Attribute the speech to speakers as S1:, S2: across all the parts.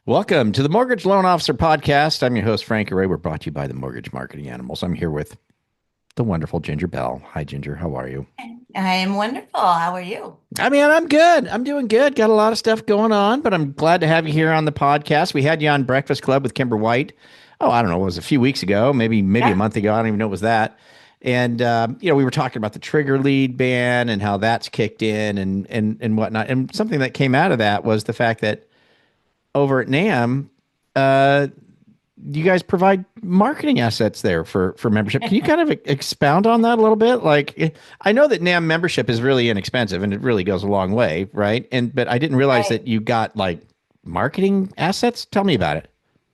S1: Welcome to the Mortgage Loan Officer Podcast. I'm your host, Frank Array. We're brought to you by the Mortgage Marketing Animals. I'm here with the wonderful Ginger Bell. Hi, Ginger. How are you?
S2: I am wonderful. How are you?
S1: I'm good. I'm doing good. Got a lot of stuff going on, but I'm glad to have you here on the podcast. We had you on Breakfast Club with Kimber White. Oh, I don't know. It was a few weeks ago, maybe a
S2: Yeah.
S1: month ago. I don't even know it was that. And we were talking about the trigger lead ban and how that's kicked in and whatnot. And something that came out of that was the fact that over at NAM, you guys provide marketing assets there for membership. Can you kind of expound on that a little bit? Like, I know that NAM membership is really inexpensive and it really goes a long way, right? But I didn't realize
S2: Right.
S1: that you got like marketing assets. Tell me about it.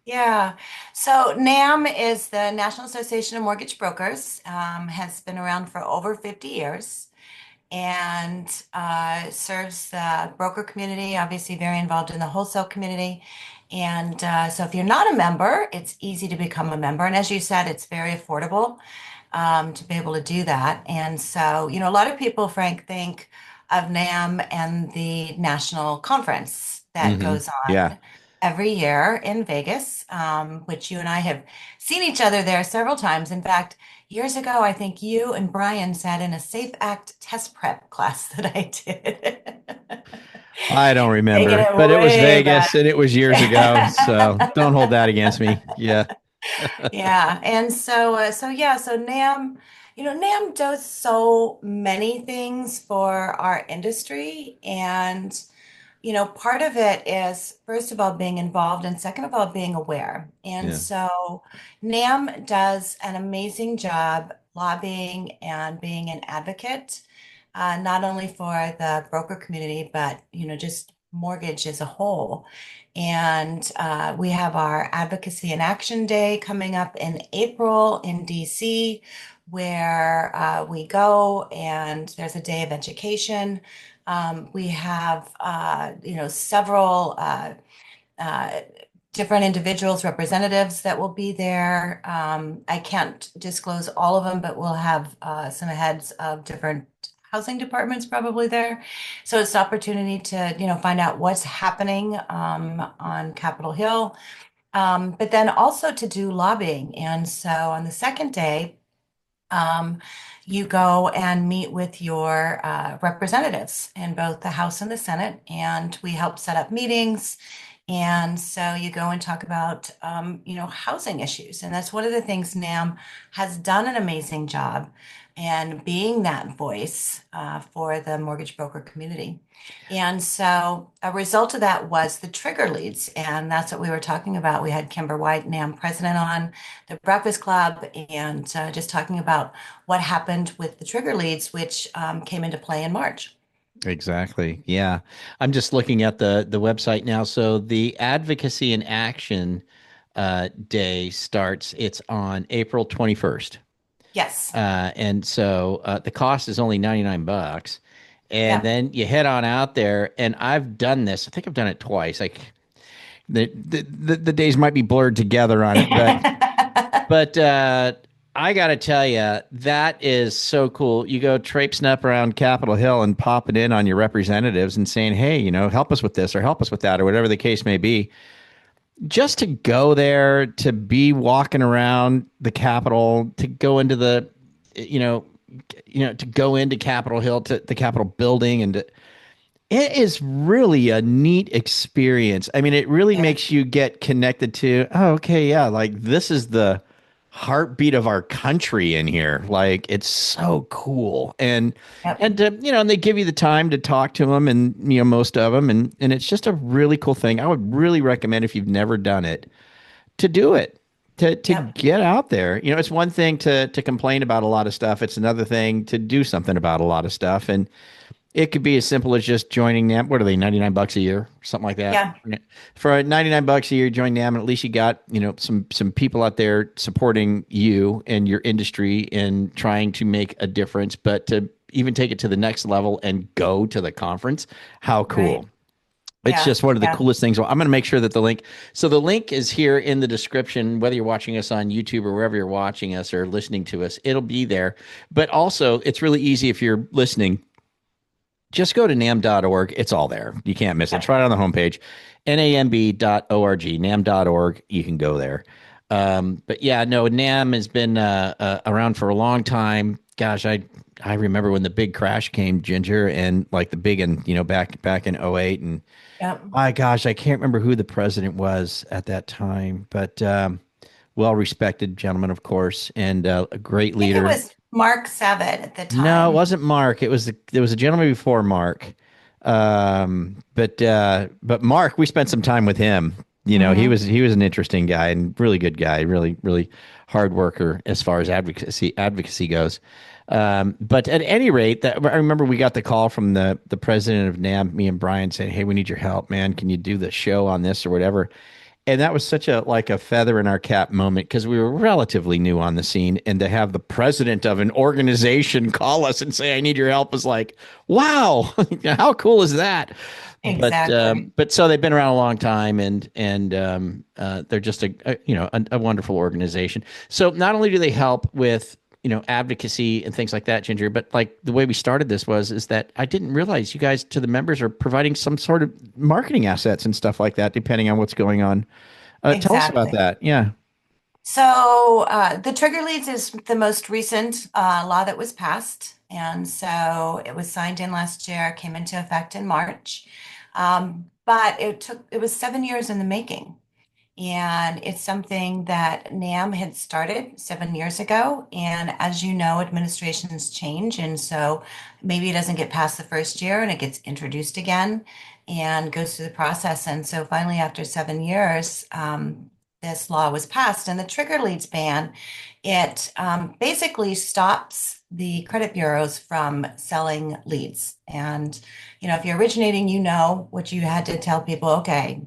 S2: Yeah. So NAM is the National Association of Mortgage Brokers, has been around for over 50 years and serves the broker community, obviously very involved in the wholesale community. And so if you're not a member, it's easy to become a member. And as you said, it's very affordable to be able to do that. And so, a lot of people, Frank, think of NAM and the national conference that
S1: Hmm.
S2: goes
S1: Yeah.
S2: on every year in Vegas, which you and I have seen each other there several times. In fact, years ago, I think you and Brian sat in a Safe Act test prep class that I did.
S1: I don't
S2: Taking
S1: remember,
S2: it
S1: but it was
S2: way back.
S1: Vegas and it was years ago. So don't hold that against me. Yeah.
S2: Yeah, and so NAM, NAM does so many things for our industry, and part of it is first of all being involved, and second of all being aware. And
S1: Yeah.
S2: so NAM does an amazing job lobbying and being an advocate, not only for the broker community, but just mortgage as a whole. And we have our Advocacy and Action Day coming up in April in DC, where we go and there's a day of education. We have, several uh, different individuals, representatives that will be there. I can't disclose all of them, but we'll have some heads of different housing departments probably there. So it's an opportunity to, find out what's happening on Capitol Hill, but then also to do lobbying. And so on the second day, um, you go and meet with your representatives in both the House and the Senate, and we help set up meetings. And so you go and talk about, housing issues. And that's one of the things NAM has done an amazing job and being that voice for the mortgage broker community. And so a result of that was the trigger leads. And that's what we were talking about. We had Kimber White, NAM president, on the Breakfast Club and just talking about what happened with the trigger leads, which came into play in March.
S1: Exactly. Yeah. I'm just looking at the website now. So the Advocacy and Action Day starts. It's on April 21st.
S2: Yes.
S1: And so the cost is only 99 bucks. And
S2: Yep.
S1: then you head on out there. And I've done this. I think I've done it twice. Like the days might be blurred together on it, but I got to tell you, that is so cool. You go traipsing up around Capitol Hill and popping in on your representatives and saying, hey, help us with this or help us with that or whatever the case may be. Just to go there, to be walking around the Capitol, to go into you know, to go into Capitol Hill, to the Capitol building, it is really a neat experience. I mean, it really
S2: Yeah.
S1: makes you get connected to, oh, okay, yeah, like this is the heartbeat of our country in here. Like it's so cool.
S2: Yep.
S1: And they give you the time to talk to them and most of them and it's just a really cool thing. I would really recommend if you've never done it to do it. To
S2: Yep.
S1: get out there. It's one thing to complain about a lot of stuff. It's another thing to do something about a lot of stuff. And it could be as simple as just joining NAM. What are they, 99 bucks a year? Something like that.
S2: Yeah.
S1: For 99 bucks a year, join NAM, and at least you got, some people out there supporting you and your industry and trying to make a difference. But to even take it to the next level and go to the conference, how
S2: Right.
S1: cool. It's
S2: Yeah.
S1: just one of the
S2: Yeah.
S1: coolest things. Well, I'm going to make sure that the link is here in the description, whether you're watching us on YouTube or wherever you're watching us or listening to us, it'll be there. But also, it's really easy if you're listening just go to NAMB.org. It's all there. You can't miss it. It's right on the homepage. NAMB.org, NAMB.org. You can go there. But yeah, no, NAM has been around for a long time. Gosh, I remember when the big crash came, Ginger, and like the big and back in '08, and
S2: Yep.
S1: my gosh, I can't remember who the president was at that time, but well respected gentleman, of course, and a great
S2: I think it
S1: leader.
S2: was Mark Savitt at the
S1: No, it
S2: time.
S1: wasn't Mark. There was a gentleman before Mark. But Mark, we spent some time with him.
S2: Hmm.
S1: He was an interesting guy and really good guy, really hard worker as far as advocacy goes. But at any rate, that I remember we got the call from the president of NAMB, me and Brian saying, "Hey, we need your help, man. Can you do the show on this or whatever?" And that was such a like a feather in our cap moment because we were relatively new on the scene, and to have the president of an organization call us and say, "I need your help," was like, wow, how cool is that?
S2: Exactly.
S1: But so they've been around a long time, and they're just a wonderful organization. So not only do they help with advocacy and things like that, Ginger, but like the way we started this is that I didn't realize you guys to the members are providing some sort of marketing assets and stuff like that, depending on what's going on. Tell us about
S2: Exactly.
S1: that. Yeah.
S2: So the trigger leads is the most recent law that was passed. And so it was signed in last year, came into effect in March. But it was 7 years in the making. And it's something that NAM had started 7 years ago. And as you know, administrations change. And so maybe it doesn't get past the first year and it gets introduced again and goes through the process. And so finally, after 7 years, this law was passed. And the trigger leads ban, it basically stops the credit bureaus from selling leads. And, if you're originating, what you had to tell people, okay,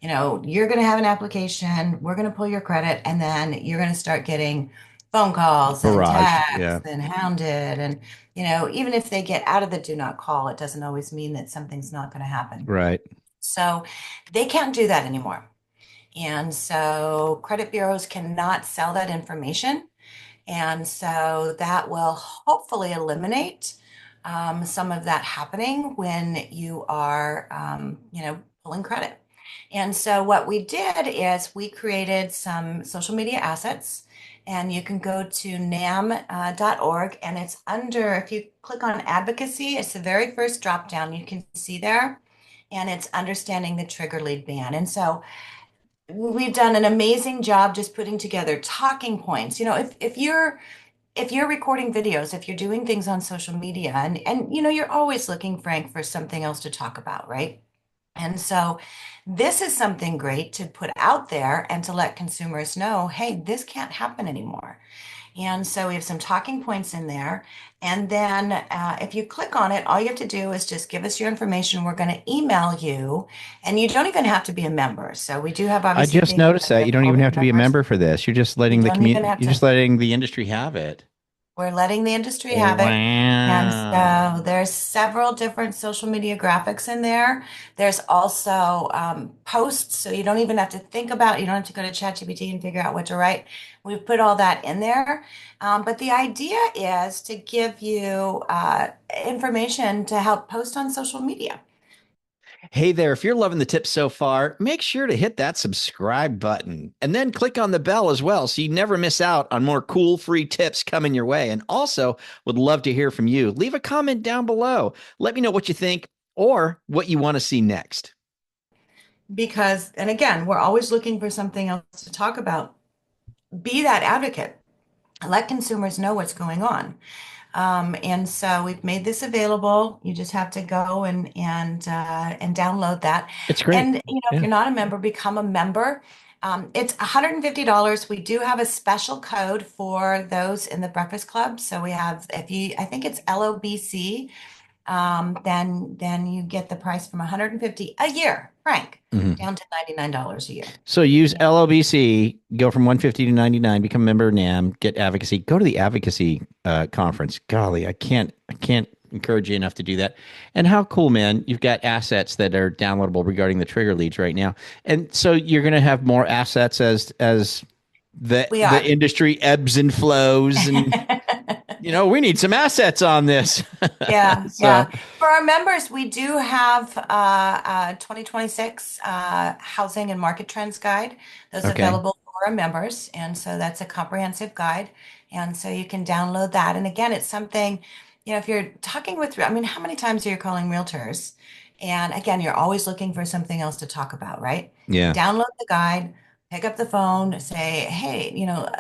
S2: you're going to have an application, we're going to pull your credit, and then you're going to start getting phone calls and
S1: Barraged. Yeah.
S2: texts and hounded. And, even if they get out of the do not call, it doesn't always mean that something's not going to happen.
S1: Right.
S2: So they can't do that anymore. And so credit bureaus cannot sell that information. And so that will hopefully eliminate some of that happening when you are, pulling credit. And so what we did is we created some social media assets, and you can go to nam.org, and it's under, if you click on advocacy, it's the very first drop down you can see there, and it's understanding the trigger lead ban. And so we've done an amazing job just putting together talking points. If you're recording videos, if you're doing things on social media, and you're always looking, Frank, for something else to talk about, right? And so this is something great to put out there and to let consumers know, hey, this can't happen anymore. And so we have some talking points in there. And then if you click on it, all you have to do is just give us your information. We're going to email you, and you don't even have to be a member. So we do have
S1: I
S2: obviously
S1: just
S2: things
S1: noticed that you don't even
S2: available
S1: have
S2: for
S1: to be a
S2: members.
S1: member for this. You're just
S2: You
S1: letting the
S2: don't even
S1: community,
S2: have
S1: you're just
S2: to.
S1: letting the industry have it.
S2: We're letting the industry have it. And so
S1: Wow.
S2: there's several different social media graphics in there. There's also posts, so you don't even have to think about, you don't have to go to ChatGPT and figure out what to write. We've put all that in there. But the idea is to give you information to help post on social media.
S1: Hey there, if you're loving the tips so far, make sure to hit that subscribe button and then click on the bell as well so you never miss out on more cool free tips coming your way. And also, would love to hear from you. Leave a comment down below. Let me know what you think or what you want to see next.
S2: Because, and again, we're always looking for something else to talk about. Be that advocate. Let consumers know what's going on. And so we've made this available. You just have to go and download that.
S1: It's great.
S2: And if
S1: Yeah.
S2: you're not a member, become a member. It's $150. We do have a special code for those in the Breakfast Club. So we have, I think it's LOBC, then you get the price from 150 a year, Frank,
S1: Mhm.
S2: down to $99 a year.
S1: So use LOBC, go from 150 to 99, become a member of NAM, get advocacy, go to the advocacy conference. Golly, I can't encourage you enough to do that. And how cool, man! You've got assets that are downloadable regarding the trigger leads right now, and so you're going to have more assets as
S2: We
S1: the
S2: are.
S1: industry ebbs and flows. And We need some assets on this.
S2: Yeah,
S1: So,
S2: yeah. For our members, we do have 2026 Housing and Market Trends Guide. Those are
S1: okay.
S2: available for our members. And so that's a comprehensive guide. And so you can download that. And again, it's something, if you're talking with, I mean, how many times are you calling realtors? And again, you're always looking for something else to talk about, right?
S1: Yeah.
S2: Download the guide, pick up the phone, say, hey,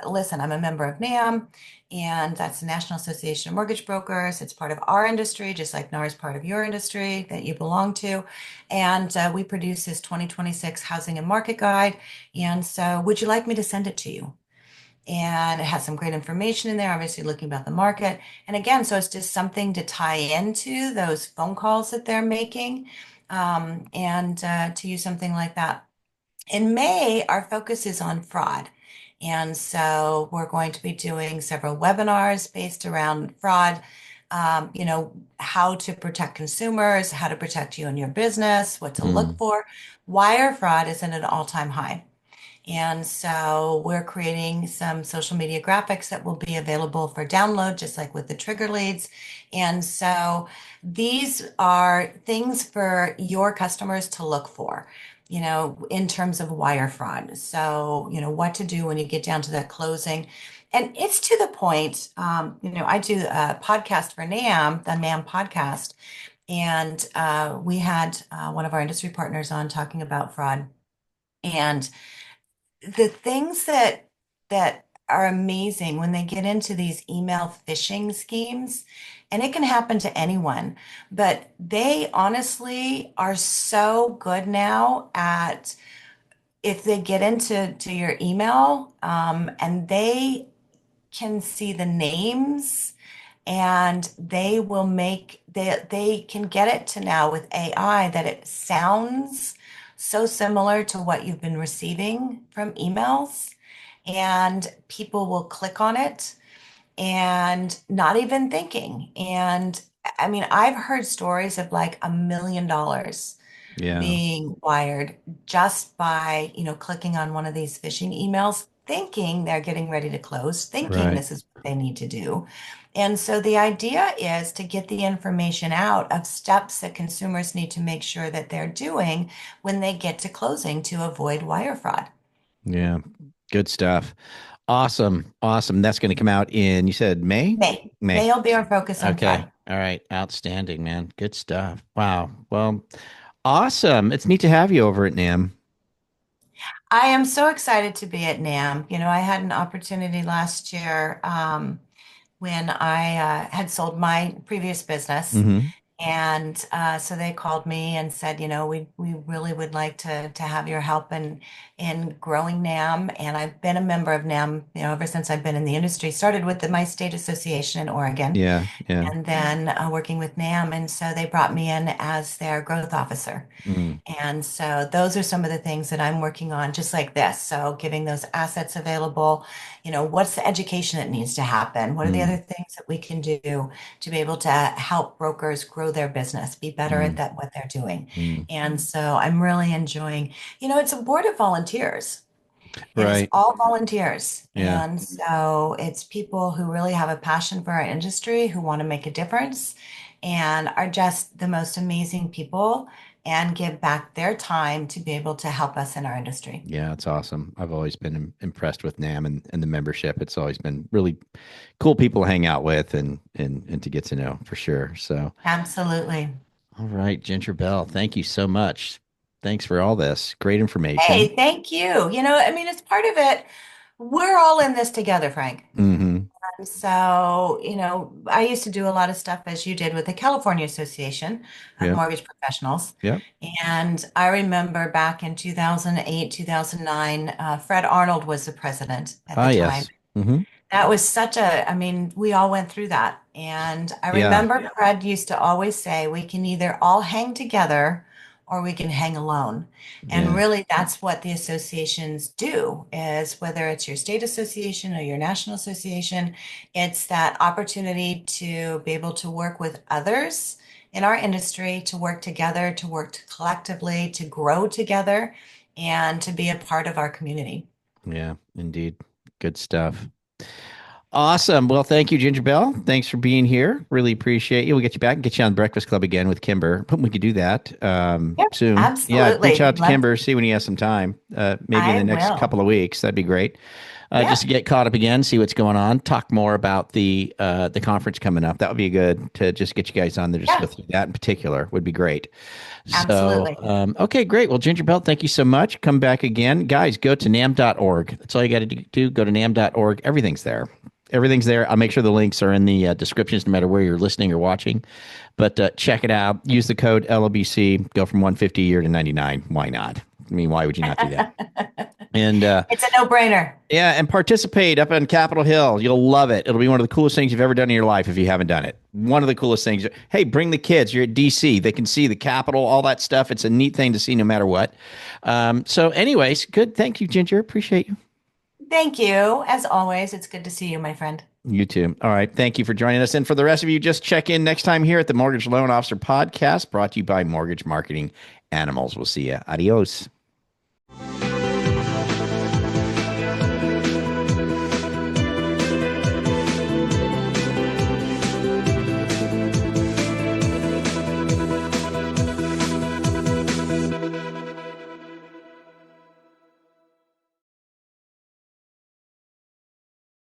S2: listen, I'm a member of NAMB. And that's the National Association of Mortgage Brokers. It's part of our industry, just like NAR is part of your industry that you belong to. And we produce this 2026 Housing and Market Guide. And so, would you like me to send it to you? And it has some great information in there, obviously looking about the market. And again, so it's just something to tie into those phone calls that they're making, and to use something like that. In May, our focus is on fraud. And so we're going to be doing several webinars based around fraud, how to protect consumers, how to protect you and your business, what to look
S1: Mm,
S2: for. Wire fraud is at an all-time high. And so we're creating some social media graphics that will be available for download, just like with the trigger leads. And so these are things for your customers to look for, in terms of wire fraud. So, what to do when you get down to that closing. And it's to the point, I do a podcast for NAM, the NAM podcast, and we had one of our industry partners on talking about fraud. And the things that are amazing when they get into these email phishing schemes, and it can happen to anyone, but they honestly are so good now at, if they get into your email, and they can see the names, and they can get it to now with AI that it sounds so similar to what you've been receiving from emails, and people will click on it and not even thinking. And I mean, I've heard stories of like $1 million
S1: yeah.
S2: being wired just by, clicking on one of these phishing emails, thinking they're getting ready to close, thinking
S1: Right.
S2: this is what they need to do. And so the idea is to get the information out of steps that consumers need to make sure that they're doing when they get to closing to avoid wire fraud.
S1: Yeah. Good stuff. Awesome. Awesome. That's going to come out in, you said May?
S2: May
S1: May.
S2: will be our focus on
S1: Okay.
S2: fraud.
S1: All right. Outstanding, man. Good stuff. Wow. Well, awesome. It's neat to have you over at NAM.
S2: I am so excited to be at NAM. I had an opportunity last year, when I had sold my previous business.
S1: Hmm.
S2: And so they called me and said, we really would like to have your help in growing NAM. And I've been a member of NAM, ever since I've been in the industry. Started with my state association in Oregon,
S1: Yeah. Yeah.
S2: and then working with NAM. And so they brought me in as their growth officer.
S1: Mm,
S2: And so those are some of the things that I'm working on, just like this. So giving those assets available, what's the education that needs to happen? What are the other
S1: mm,
S2: things that we can do to be able to help brokers grow their business, be better at
S1: mm,
S2: that, what they're doing?
S1: mm.
S2: And so I'm really enjoying, it's a board of volunteers. It is
S1: Right.
S2: all volunteers.
S1: Yeah.
S2: And so it's people who really have a passion for our industry, who want to make a difference, and are just the most amazing people and give back their time to be able to help us in our industry.
S1: Yeah. It's awesome. I've always been impressed with NAM and the membership. It's always been really cool people to hang out with and to get to know for sure. So,
S2: Absolutely.
S1: all right, Ginger Bell, thank you so much. Thanks for all this great information.
S2: Hey, thank you. I mean, it's part of it. We're all in this together, Frank.
S1: Hmm.
S2: So, I used to do a lot of stuff as you did with the California Association of
S1: Yep.
S2: Mortgage Professionals.
S1: Yep.
S2: And I remember back in 2008, 2009, Fred Arnold was the president at the
S1: Ah,
S2: time.
S1: yes. Hmm.
S2: That was I mean, we all went through that. And I
S1: Yeah.
S2: remember Fred used to always say, we can either all hang together or we can hang alone. And
S1: Yeah.
S2: really, that's what the associations do, is whether it's your state association or your national association, it's that opportunity to be able to work with others in our industry, to work together, to work collectively, to grow together, and to be a part of our community.
S1: Yeah. Indeed. Good stuff. Awesome. Well, thank you, Ginger Bell. Thanks for being here. Really appreciate you. We'll get you back and get you on the Breakfast Club again with Kimber. We could do that
S2: Yep,
S1: soon. Yeah, reach
S2: absolutely.
S1: out to
S2: Love,
S1: Kimber, see when he has some time. Maybe in
S2: I
S1: the next
S2: will.
S1: couple of weeks. That'd be great. Just
S2: Yeah,
S1: to get caught up again, see what's going on, talk more about the conference coming up. That would be good to just get you guys on there, just go
S2: yeah,
S1: through that in particular would be great. So,
S2: absolutely.
S1: okay, great. Well, Ginger Belt, thank you so much. Come back again. Guys, go to NAMB.org. That's all you got to do. Go to NAMB.org. Everything's there. Everything's there. I'll make sure the links are in the descriptions no matter where you're listening or watching. But check it out. Use the code LOBC. Go from 150 a year to 99. Why not? I mean, why would you not do that? And
S2: It's a no-brainer.
S1: yeah, and participate up on Capitol Hill. You'll love it. It'll be one of the coolest things you've ever done in your life if you haven't done it. One of the coolest things. Hey, bring the kids. You're at DC. They can see the Capitol, all that stuff. It's a neat thing to see no matter what. So, anyways, good. Thank you, Ginger. Appreciate you.
S2: Thank you. As always, it's good to see you, my friend.
S1: You too. All right. Thank you for joining us. And for the rest of you, just check in next time here at the Mortgage Loan Officer Podcast, brought to you by Mortgage Marketing Animals. We'll see you. Adios.